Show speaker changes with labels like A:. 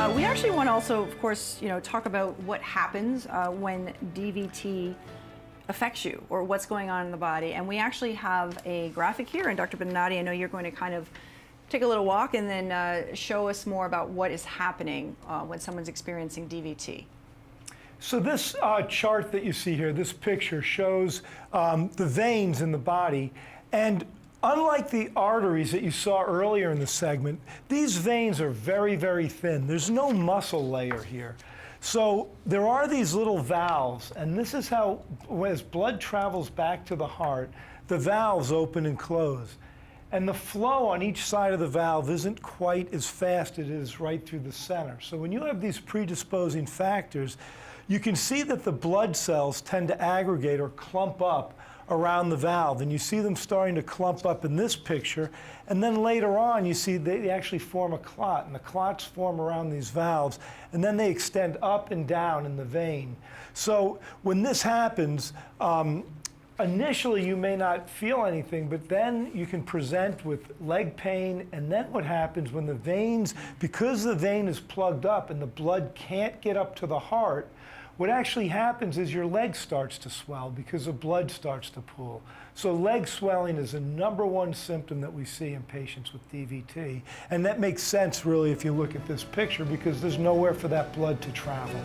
A: We actually want to also, of course, talk about what happens when DVT affects you, or what's going on in the body. And we actually have a graphic here, and Dr. Benenati, I know you're going to kind of take a little walk and then show us more about what is happening when someone's experiencing DVT.
B: So this chart that you see here, this picture, shows the veins in the body. And unlike the arteries that you saw earlier in the segment, these veins are very, very thin. There's no muscle layer here. So there are these little valves, and this is how, as blood travels back to the heart, the valves open and close. And the flow on each side of the valve isn't quite as fast as it is right through the center. So when you have these predisposing factors, you can see that the blood cells tend to aggregate or clump up around the valve, and you see them starting to clump up in this picture, and then later on you see they actually form a clot, and the clots form around these valves, and then they extend up and down in the vein. So when this happens, initially you may not feel anything, but then you can present with leg pain, and then what happens when the veins, because the vein is plugged up and the blood can't get up to the heart, what actually happens is your leg starts to swell because the blood starts to pool. So leg swelling is the #1 symptom that we see in patients with DVT. And that makes sense, really, if you look at this picture, because there's nowhere for that blood to travel.